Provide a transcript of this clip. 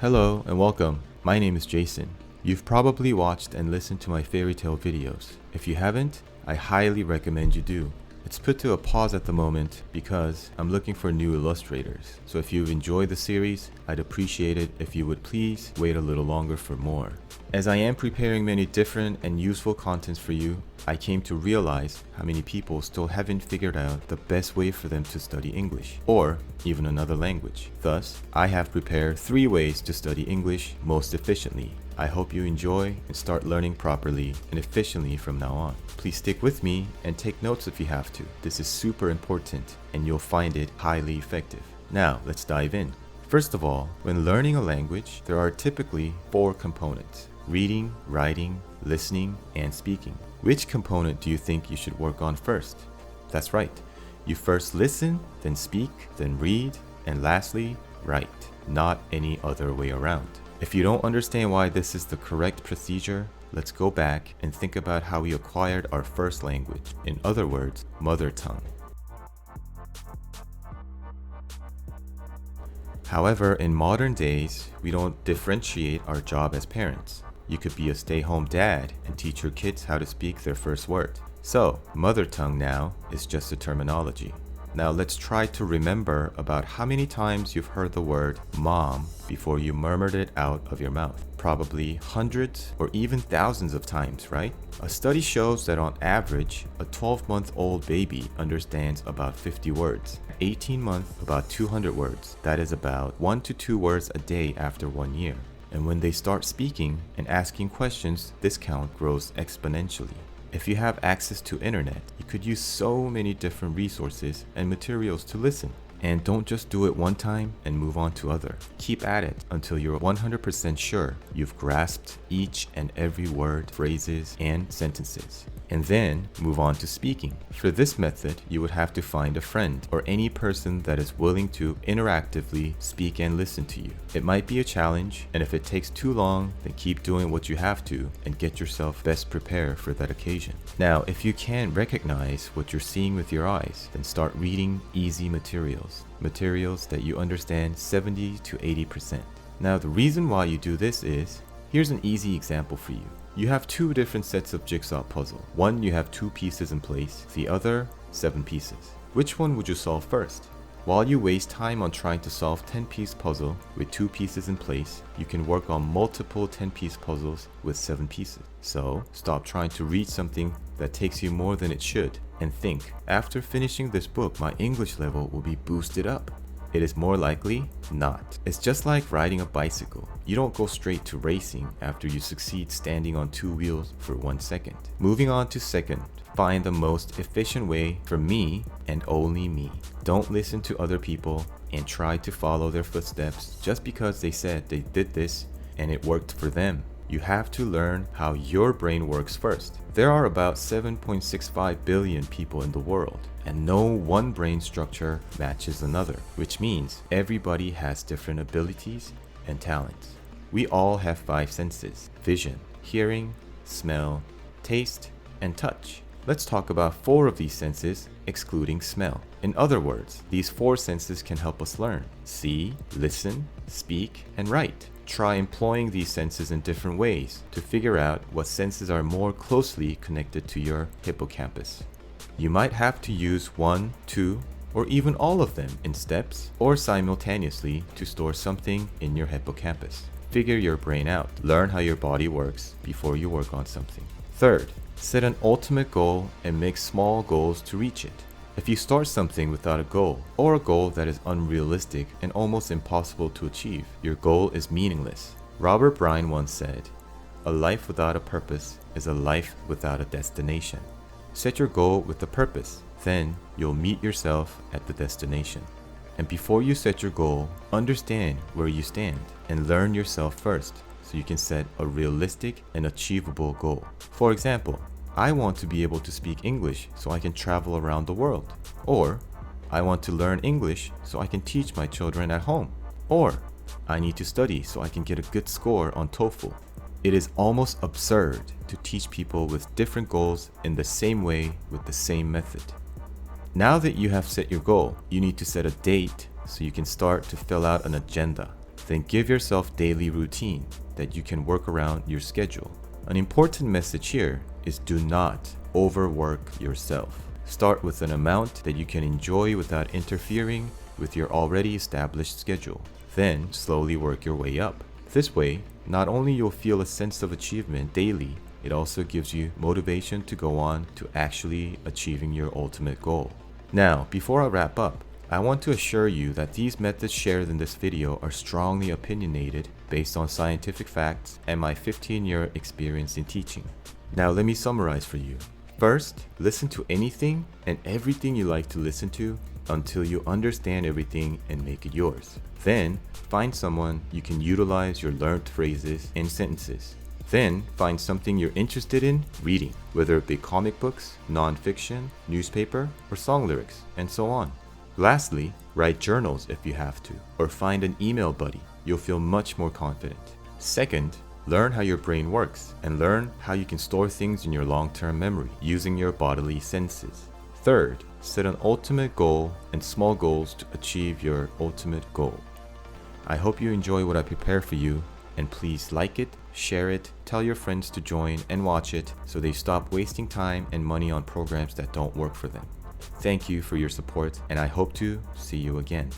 Hello and welcome. My name is Jason. You've probably watched and listened to my fairy tale videos. If you haven't, I highly recommend you do. It's put to a pause at the moment because I'm looking for new illustrators. So if you've enjoyed the series, I'd appreciate it if you would please wait a little longer for more. As I am preparing many different and useful contents for you, I came to realize how many people still haven't figured out the best way for them to study English, or even another language. Thus, I have prepared 3 ways to study English most efficiently. I hope you enjoy and start learning properly and efficiently from now on. Please stick with me and take notes if you have to. This is super important and you'll find it highly effective. Now, let's dive in. First of all, when learning a language, there are typically 4 components: reading, writing, listening, and speaking. Which component do you think you should work on first? That's right. You first listen, then speak, then read, and lastly, write. Not any other way around. If you don't understand why this is the correct procedure, let's go back and think about how we acquired our first language. In other words, mother tongue. However, in modern days, we don't differentiate our job as parents. You could be a stay-home dad and teach your kids how to speak their first word. So, mother tongue now is just a terminology. Now let's try to remember about how many times you've heard the word mom before you murmured it out of your mouth. Probably hundreds or even thousands of times, right? A study shows that on average, a 12-month-old baby understands about 50 words. 18-month, about 200 words. That is about 1 to 2 words a day after 1 year. And when they start speaking and asking questions, this count grows exponentially. If you have access to internet, you could use so many different resources and materials to listen. And don't just do it one time and move on to other. Keep at it until you're 100% sure you've grasped each and every word, phrases, and sentences. And then move on to speaking. For this method, you would have to find a friend or any person that is willing to interactively speak and listen to you. It might be a challenge, and if it takes too long, then keep doing what you have to and get yourself best prepared for that occasion. Now, if you can't recognize what you're seeing with your eyes, then start reading easy materials that you understand 70 to 80%. Now, the reason why you do this is, here's an easy example for you. You have 2 different sets of jigsaw puzzle. One, you have 2 pieces in place, the other, 7 pieces. Which one would you solve first? While you waste time on trying to solve 10-piece puzzle with 2 pieces in place, you can work on multiple 10-piece puzzles with 7 pieces. So, stop trying to read something that takes you more than it should, and think, after finishing this book, my English level will be boosted up. It is more likely not. It's just like riding a bicycle. You don't go straight to racing after you succeed standing on 2 wheels for 1 second. Moving on to second, find the most efficient way for me and only me. Don't listen to other people and try to follow their footsteps just because they said they did this and it worked for them. You have to learn how your brain works first. There are about 7.65 billion people in the world, and no one brain structure matches another, which means everybody has different abilities and talents. We all have 5 senses: vision, hearing, smell, taste, and touch. Let's talk about 4 of these senses, excluding smell. In other words, these 4 senses can help us learn: see, listen, speak, and write. Try employing these senses in different ways to figure out what senses are more closely connected to your hippocampus. You might have to use 1, 2, or even all of them in steps or simultaneously to store something in your hippocampus. Figure your brain out. Learn how your body works before you work on something. Third, set an ultimate goal and make small goals to reach it. If you start something without a goal, or a goal that is unrealistic and almost impossible to achieve, your goal is meaningless. Robert Bryan once said, "A life without a purpose is a life without a destination." Set your goal with a purpose, then you'll meet yourself at the destination. And before you set your goal, understand where you stand and learn yourself first so you can set a realistic and achievable goal. For example, I want to be able to speak English so I can travel around the world. Or, I want to learn English so I can teach my children at home. Or, I need to study so I can get a good score on TOEFL. It is almost absurd to teach people with different goals in the same way with the same method. Now that you have set your goal, you need to set a date so you can start to fill out an agenda. Then give yourself daily routine that you can work around your schedule. An important message here is do not overwork yourself. Start with an amount that you can enjoy without interfering with your already established schedule. Then slowly work your way up. This way, not only you'll feel a sense of achievement daily, it also gives you motivation to go on to actually achieving your ultimate goal. Now, before I wrap up, I want to assure you that these methods shared in this video are strongly opinionated based on scientific facts and my 15-year experience in teaching. Now let me summarize for you. First, listen to anything and everything you like to listen to until you understand everything and make it yours. Then, find someone you can utilize your learned phrases and sentences. Then, find something you're interested in reading, whether it be comic books, non-fiction, newspaper, or song lyrics, and so on. Lastly, write journals if you have to, or find an email buddy. You'll feel much more confident. Second, learn how your brain works and learn how you can store things in your long-term memory using your bodily senses. Third, set an ultimate goal and small goals to achieve your ultimate goal. I hope you enjoy what I prepare for you, and please like it, share it, tell your friends to join and watch it so they stop wasting time and money on programs that don't work for them. Thank you for your support, and I hope to see you again.